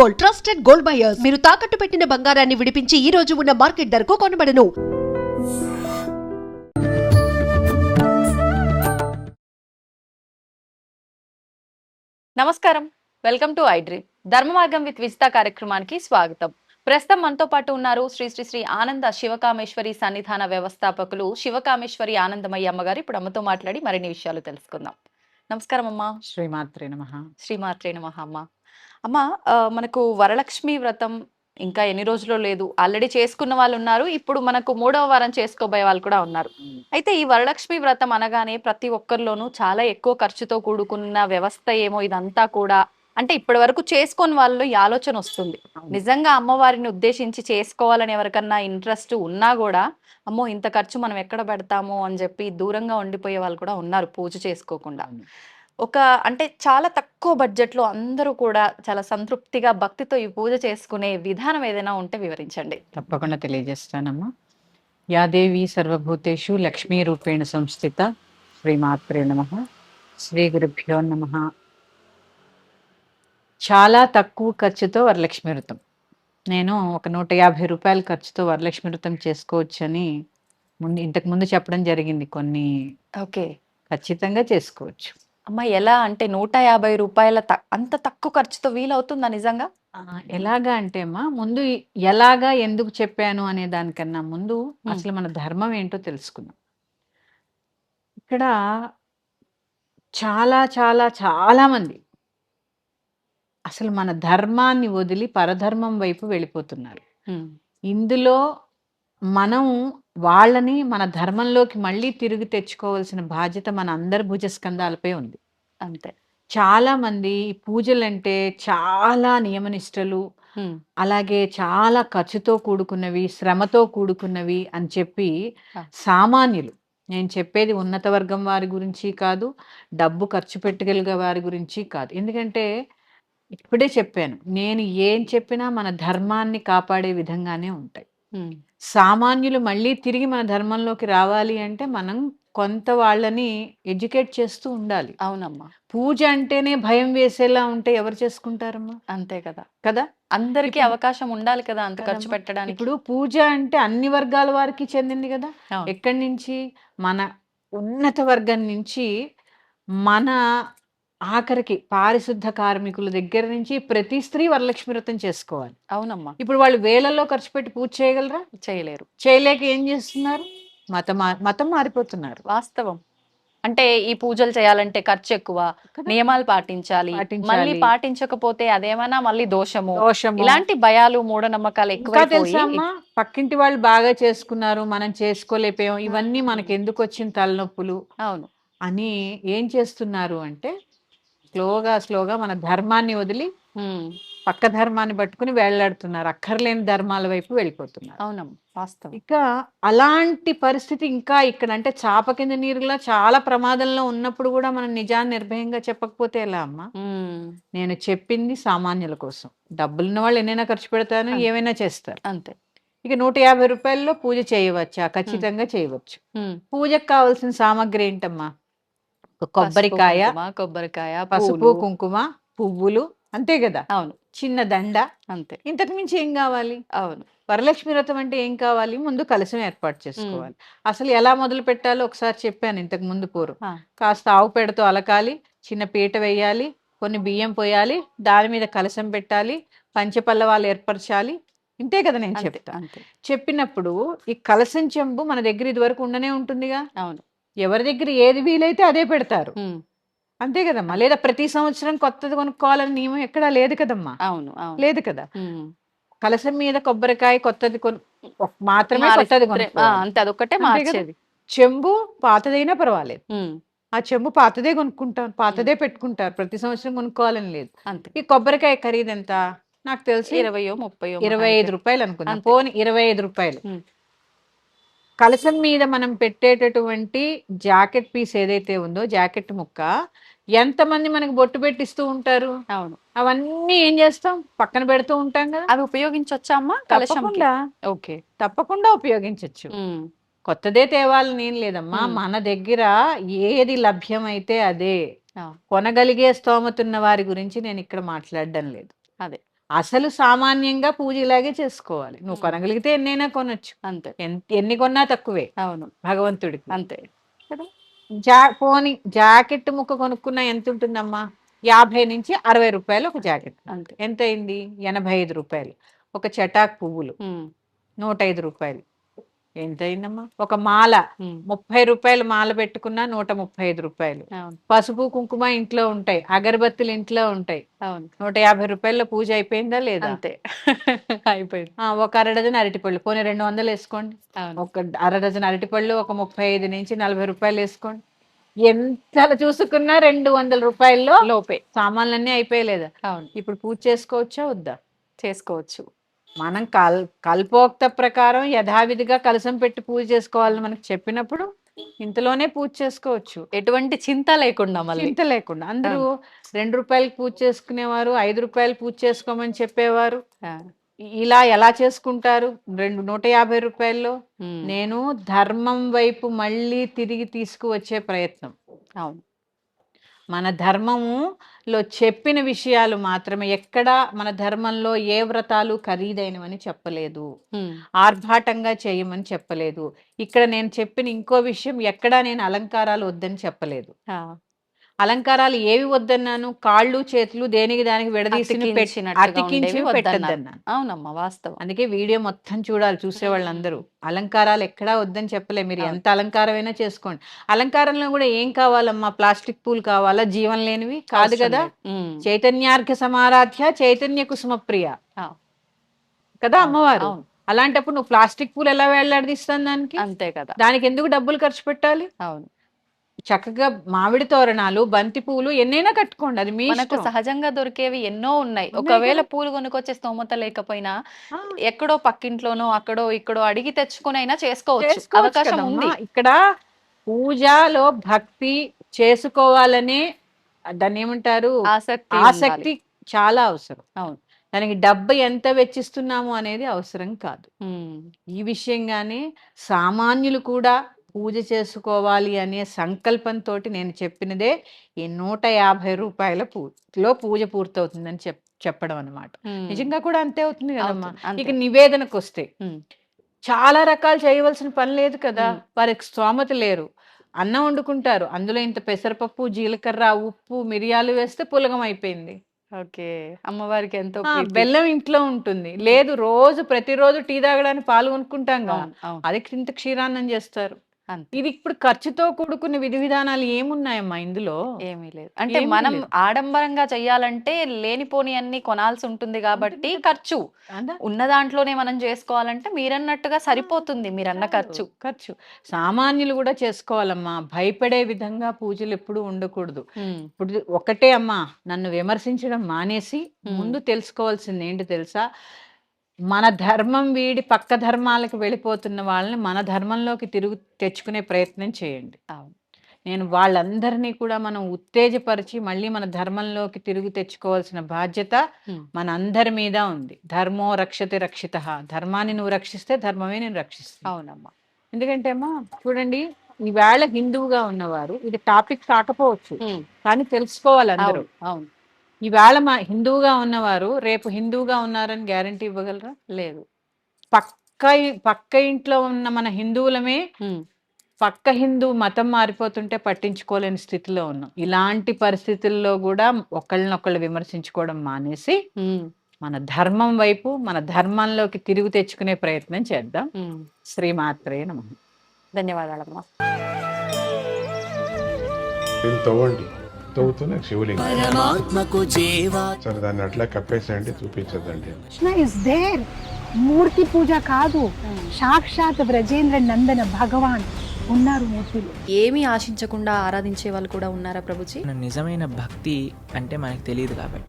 Gold, trusted gold buyers. మీరు తాకట్టు పెట్టిన బంగారాన్ని విడిపించి ఈ రోజు ఉన్న మార్కెట్ ధరకు కొనబడను. నమస్కారం, వెల్కమ్ టు ఐడ్రీమ్. ధర్మ మార్గం విత్ విజిత కార్యక్రమానికి స్వాగతం. ప్రస్తుతం మనతో పాటు ఉన్నారు శ్రీ శ్రీ శ్రీ ఆనంద శివకామేశ్వరి సన్నిధాన వ్యవస్థాపకులు శివకామేశ్వరి ఆనందమయ్య అమ్మగారు. ఇప్పుడు అమ్మతో మాట్లాడి మరిన్ని విషయాలు తెలుసుకుందాం. నమస్కారం అమ్మా. శ్రీమాత్రే నమః. శ్రీమాత్రే నమః. అమ్మ, మనకు వరలక్ష్మి వ్రతం ఇంకా ఎన్ని రోజుల్లో లేదు. ఆల్రెడీ చేసుకున్న వాళ్ళు ఉన్నారు, ఇప్పుడు మనకు 3వ వారం చేసుకోబోయే వాళ్ళు కూడా ఉన్నారు. అయితే ఈ వరలక్ష్మి వ్రతం అనగానే ప్రతి ఒక్కరిలోనూ చాలా ఎక్కువ ఖర్చుతో కూడుకున్న వ్యవస్థ ఏమో ఇదంతా కూడా. అంటే ఇప్పటి వరకు చేసుకొని వాళ్ళు ఈ ఆలోచన వస్తుంది. నిజంగా అమ్మవారిని ఉద్దేశించి చేసుకోవాలని ఎవరికన్నా ఇంట్రెస్ట్ ఉన్నా కూడా, అమ్మో ఇంత ఖర్చు మనం ఎక్కడ పెడతాము అని చెప్పి దూరంగా ఉండిపోయే వాళ్ళు కూడా ఉన్నారు పూజ చేసుకోకుండా. అంటే చాలా తక్కువ బడ్జెట్ లో అందరూ కూడా చాలా సంతృప్తిగా భక్తితో ఈ పూజ చేసుకునే విధానం ఏదైనా ఉంటే వివరించండి. తప్పకుండా తెలియజేస్తానమ్మా. యాదేవి సర్వభూతేషు లక్ష్మీ రూపేణ సంస్థిత. శ్రీమాత్రే నమః. శ్రీ గురుభ్యో నమః. చాలా తక్కువ ఖర్చుతో వరలక్ష్మి వ్రతం, నేను ఒక 150 రూపాయల ఖర్చుతో వరలక్ష్మి వ్రతం చేసుకోవచ్చని ఇంతకు ముందు చెప్పడం జరిగింది కొన్ని. ఓకే, ఖచ్చితంగా చేసుకోవచ్చు అమ్మ. ఎలా అంటే 150 రూపాయల అంత తక్కువ ఖర్చుతో వీలవుతుందా నిజంగా? ఎలాగా అంటే అమ్మా, ముందు ఎలాగా ఎందుకు చెప్పాను అనే దానికన్నా ముందు అసలు మన ధర్మం ఏంటో తెలుసుకుందాం. ఇక్కడ చాలా చాలా చాలా మంది అసలు మన ధర్మాన్ని వదిలి పరధర్మం వైపు వెళ్ళిపోతున్నారు. ఇందులో మనం వాళ్ళని మన ధర్మంలోకి మళ్ళీ తిరిగి తెచ్చుకోవాల్సిన బాధ్యత మన అందరి భుజస్కంధాలపై ఉంది. అంతే. చాలా మంది పూజలంటే చాలా నియమనిష్టలు, అలాగే చాలా ఖర్చుతో కూడుకున్నవి, శ్రమతో కూడుకున్నవి అని చెప్పి సామాన్యులు, నేను చెప్పేది ఉన్నత వర్గం వారి గురించి కాదు, డబ్బు ఖర్చు పెట్టగలిగే వారి గురించి కాదు. ఎందుకంటే ఇప్పుడే చెప్పాను, నేను ఏం చెప్పినా మన ధర్మాన్ని కాపాడే విధంగానే ఉంటాయి. సామాన్యులు మళ్ళీ తిరిగి మన ధర్మంలోకి రావాలి అంటే మనం కొంత వాళ్ళని ఎడ్యుకేట్ చేస్తూ ఉండాలి. అవునమ్మా. పూజ అంటేనే భయం వేసేలా ఉంటే ఎవరు చేసుకుంటారమ్మా? అంతే కదా కదా, అందరికీ అవకాశం ఉండాలి కదా అంత ఖర్చు పెట్టడానికి. ఇప్పుడు పూజ అంటే అన్ని వర్గాల వారికి చెందింది కదా. ఎక్కడి నుంచి? మన ఉన్నత వర్గం నుంచి మన ఆఖరికి పారిశుద్ధ కార్మికుల దగ్గర నుంచి ప్రతి స్త్రీ వరలక్ష్మి వ్రతం చేసుకోవాలి. అవునమ్మా. ఇప్పుడు వాళ్ళు వేలల్లో ఖర్చు పెట్టి పూజ చేయగలరా? చేయలేరు. చేయలేక ఏం చేస్తున్నారు? మతం మారిపోతున్నారు. వాస్తవం. అంటే ఈ పూజలు చేయాలంటే ఖర్చు ఎక్కువ, నియమాలు పాటించాలి, మళ్ళీ పాటించకపోతే అదేమన్నా మళ్ళీ దోషము, ఇలాంటి భయాలు మూఢనమ్మకాలు ఎక్కువ. తెలుసమ్మా, పక్కింటి వాళ్ళు బాగా చేసుకున్నారు, మనం చేసుకోలేకపోయాం, ఇవన్నీ మనకి ఎందుకు వచ్చిన తలనొప్పులు. అవును అని ఏం చేస్తున్నారు అంటే స్లోగా మన ధర్మాన్ని వదిలి పక్క ధర్మాన్ని పట్టుకుని వేళ్లాడుతున్నారు, అక్కర్లేని ధర్మాల వైపు వెళ్ళిపోతున్నారు. అవునమ్మా, వాస్తవం. ఇక అలాంటి పరిస్థితి ఇంకా ఇక్కడ అంటే చాప కింద నీరులా చాలా ప్రమాదంలో ఉన్నప్పుడు కూడా మనం నిజాన్ని నిర్భయంగా చెప్పకపోతే ఎలా అమ్మా? నేను చెప్పింది సామాన్యుల కోసం. డబ్బులున్న వాళ్ళు ఎన్నైనా ఖర్చు పెడతాను, ఏమైనా చేస్తారు, అంతే. ఇక 150 రూపాయల్లో పూజ చేయవచ్చా? ఖచ్చితంగా చేయవచ్చు. పూజకు కావాల్సిన సామాగ్రి ఏంటమ్మా? కొబ్బరికాయ, పసుపు కుంకుమ, పువ్వులు, అంతే కదా. అవును. చిన్న దండ, అంతే. ఇంతకు మించి ఏం కావాలి? అవును. వరలక్ష్మి వ్రతం అంటే ఏం కావాలి? ముందు కలశం ఏర్పాటు చేసుకోవాలి. అసలు ఎలా మొదలు పెట్టాలో ఒకసారి చెప్పాను ఇంతకు ముందు. కాస్త ఆవు పేడతో అలకాలి, చిన్న పీట వేయాలి, కొన్ని బియ్యం పోయాలి, దాని మీద కలశం పెట్టాలి, పంచపల్లవాలు ఏర్పరచాలి, ఇంతే కదా నేను చెప్తా. చెప్పినప్పుడు ఈ కలశం చెంబు మన దగ్గర ఇది వరకు ఉండనే ఉంటుందిగా. అవును. ఎవరి దగ్గర ఏది వీలైతే అదే పెడతారు, అంతే కదమ్మా. లేదా ప్రతి సంవత్సరం కొత్తది కొనుక్కోవాలని నియమం ఎక్కడా లేదు కదమ్మా. అవును, లేదు కదా. కలశం మీద కొబ్బరికాయ కొత్తది మాత్రమే కొత్తది అంతే, అదొక్కటే మార్చేది. చెంబు పాతదైనా పర్వాలేదు, ఆ చెంబు పాతదే కొనుక్కుంటారు, పాతదే పెట్టుకుంటారు, ప్రతి సంవత్సరం కొనుక్కోవాలని లేదు. అంతే. ఈ కొబ్బరికాయ ఖరీదు ఎంత? నాకు తెలిసి 25 రూపాయలు అనుకున్నాను. పోనీ 25 రూపాయలు. కలశం మీద మనం పెట్టేటటువంటి జాకెట్ పీస్ ఏదైతే ఉందో, జాకెట్ ముక్క, ఎంతమంది మనకి బొట్టు పెట్టిస్తూ ఉంటారు. అవును. అవన్నీ ఏం చేస్తాం? పక్కన పెడుతూ ఉంటాం కదా. అవి ఉపయోగించొచ్చా అమ్మా? తప్పకుండా. ఓకే, తప్పకుండా ఉపయోగించవచ్చు. కొత్తదే తేవాలని ఏం లేదమ్మా. మన దగ్గర ఏది లభ్యమైతే అదే కొనగలిగే స్తోమతున్న వారి గురించి నేను ఇక్కడ మాట్లాడడం లేదు. అదే అసలు సామాన్యంగా పూజ ఇలాగే చేసుకోవాలి. నువ్వు కొనగలిగితే ఎన్నైనా కొనొచ్చు, అంతే. ఎన్ని కొన్నా తక్కువే అవును, భగవంతుడికి. అంతే కదా. పోనీ జాకెట్ ముక్క కొనుక్కున్నా ఎంత ఉంటుందమ్మా? 50 నుంచి 60 రూపాయలు ఒక జాకెట్. అంతే. ఎంత అయింది? 85 రూపాయలు. ఒక చటాక్ పువ్వులు 105 రూపాయలు. ఎంత అయిందమ్మా? ఒక మాల 30 రూపాయలు మాల పెట్టుకున్నా 135 రూపాయలు. అవును, పసుపు కుంకుమ ఇంట్లో ఉంటాయి, అగరబత్తులు ఇంట్లో ఉంటాయి, అవును, 150 రూపాయల్లో పూజ అయిపోయిందా లేదా? అంతే. అయిపోయింది. ఒక అర డజన్ అరటిపళ్ళు పోనీ 200 వేసుకోండి. అవును, ఒక అర డజన్ అరటిపళ్ళు ఒక 35 నుంచి 40 రూపాయలు వేసుకోండి. ఎంత చూసుకున్నా 200 రూపాయల్లో లోపే సామాన్లన్నీ అయిపోయలేదా? అవును, ఇప్పుడు పూజ చేసుకోవచ్చా వద్దా? చేసుకోవచ్చు. మనం కల్పోక్త ప్రకారం యథావిధిగా కలశం పెట్టి పూజ చేసుకోవాలని మనకు చెప్పినప్పుడు ఇంతలోనే పూజ చేసుకోవచ్చు, ఎటువంటి చింత లేకుండా, మళ్ళీ చింత లేకుండా. అందరూ 2 రూపాయలకి పూజ చేసుకునేవారు, 5 రూపాయలు పూజ చేసుకోమని చెప్పేవారు. ఇలా ఎలా చేసుకుంటారు 150 రూపాయల్లో? నేను ధర్మం వైపు మళ్ళీ తిరిగి తీసుకువచ్చే ప్రయత్నం. అవును, మన ధర్మములో చెప్పిన విషయాలు మాత్రమే. ఎక్కడా మన ధర్మంలో ఏ వ్రతాలు ఖరీదైనవని చెప్పలేదు, ఆర్భాటంగా చేయమని చెప్పలేదు. ఇక్కడ నేను చెప్పిన ఇంకో విషయం, ఎక్కడా నేను అలంకారాలు వద్దని చెప్పలేదు. అలంకారాలు ఏవి వద్దన్నాను? కాళ్ళు చేతులు దేనికి దానికి విడదీసి అతికించి పెట్టద్దన్నాను. అవునమ్మా, వాస్తవం. అందుకే వీడియో మొత్తం చూడాలి చూసే వాళ్ళందరూ. అలంకారాలు ఎక్కడా వద్దని చెప్పలే. మీరు ఎంత అలంకారమైనా చేసుకోండి. అలంకారంలో కూడా ఏం కావాలమ్మా? ప్లాస్టిక్ పూలు కావాలా? జీవం లేనివి కాదు కదా. చైతన్యార్ఘ సమారాధ్య చైతన్య కుసుమ ప్రియ కదా అమ్మవారు. అలాంటప్పుడు నువ్వు ప్లాస్టిక్ పూలు ఎలా వేలాడదీస్తాను దానికి? అంతే కదా. దానికి ఎందుకు డబ్బులు ఖర్చు పెట్టాలి? అవును, చక్కగా మామిడి తోరణాలు, బంతి పూలు ఎన్నైనా కట్టుకోండి, అది మీ మనకు ఇష్టం. సహజంగా దొరికేవి ఎన్నో ఉన్నాయి. ఒకవేళ పూలు కొనుక్కొచ్చే స్తోమత లేకపోయినా ఎక్కడో పక్కింట్లోనో అక్కడో ఇక్కడో అడిగి తెచ్చుకునైనా చేసుకోవచ్చు, అవకాశం ఉంది. ఇక్కడ పూజలో భక్తి చేసుకోవాలనే దాన్ని ఏమంటారు, ఆసక్తి చాలా అవసరం. అవును, దానికి డబ్బు ఎంత వెచ్చిస్తున్నాము అనేది అవసరం కాదు. ఈ విషయంగానే సామాన్యులు కూడా పూజ చేసుకోవాలి అనే సంకల్పంతో నేను చెప్పినదే ఈ 150 రూపాయల పూజ పూర్తవుతుందని చెప్పడం అనమాట. నిజంగా కూడా అంతే అవుతుంది కదమ్మా. ఇక నివేదనకు వస్తే చాలా రకాలు చేయవలసిన పని లేదు కదా. వారికి స్తోమత లేరు, అన్నం వండుకుంటారు, అందులో ఇంత పెసరపప్పు, జీలకర్ర, ఉప్పు, మిరియాలు వేస్తే పులగం అయిపోయింది. ఓకే, అమ్మవారికి ఎంతో బెల్లం ఇంట్లో ఉంటుంది, లేదు ప్రతిరోజు టీ తాగడానికి పాలు కొనుక్కుంటాం కదా, అది ఇంత క్షీరాన్నం చేస్తారు. ఇది ఇప్పుడు ఖర్చుతో కూడుకున్న విధి విధానాలు ఏమున్నాయమ్మా ఇందులో? ఏమీ లేదు. అంటే మనం ఆడంబరంగా చెయ్యాలంటే లేనిపోని అన్ని కొనాల్సి ఉంటుంది కాబట్టి ఖర్చు. ఉన్న దాంట్లోనే మనం చేసుకోవాలంటే మీరన్నట్టుగా సరిపోతుంది, మీరన్న ఖర్చు. సామాన్యులు కూడా చేసుకోవాలమ్మా. భయపడే విధంగా పూజలు ఎప్పుడు ఉండకూడదు. ఇప్పుడు ఒకటే అమ్మా, నన్ను విమర్శించడం మానేసి ముందు తెలుసుకోవాల్సింది ఏంటి తెలుసా? మన ధర్మం వీడి పక్క ధర్మాలకు వెళ్ళిపోతున్న వాళ్ళని మన ధర్మంలోకి తెచ్చుకునే ప్రయత్నం చేయండి. నేను వాళ్ళందరినీ కూడా మనం ఉత్తేజపరిచి మళ్ళీ మన ధర్మంలోకి తెచ్చుకోవాల్సిన బాధ్యత మన అందరి మీద ఉంది. ధర్మో రక్షతి రక్షితః. ధర్మాన్ని నువ్వు రక్షిస్తే ధర్మమే నేను రక్షిస్తాను. అవునమ్మా. ఎందుకంటే అమ్మా చూడండి, ఈవేళ హిందువుగా ఉన్నవారు, ఇది టాపిక్ కాకపోవచ్చు కానీ తెలుసుకోవాలి అందరూ. అవును, ఈవేళ మా హిందువుగా ఉన్నవారు రేపు హిందువుగా ఉన్నారని గ్యారంటీ ఇవ్వగలరా? లేదు. పక్క ఇంట్లో ఉన్న మన హిందువులమే పక్క హిందూ మతం మారిపోతుంటే పట్టించుకోలేని స్థితిలో ఉన్నాం. ఇలాంటి పరిస్థితుల్లో కూడా ఒకళ్ళనొకళ్ళు విమర్శించుకోవడం మానేసి మన ధర్మం వైపు, మన ధర్మంలోకి తిరిగి తెచ్చుకునే ప్రయత్నం చేద్దాం. శ్రీమాత్రే నమః. ధన్యవాదాలమ్మా. తవ్వుతూనే శివలింగం. సరే, దాన్ని అట్లా కప్పేసేయండి, చూపించదండి. Is there. మూర్తి పూజ కాదు, సాక్షాత్ బ్రజేంద్ర నందన భగవాన్ ఉన్నారు మూర్తిలో. ఏమీ ఆశించకుండా ఆరాధించే వాళ్ళు కూడా ఉన్నారా ప్రభుజీ? నిజమైన భక్తి అంటే మనకు తెలియదు కాబట్టి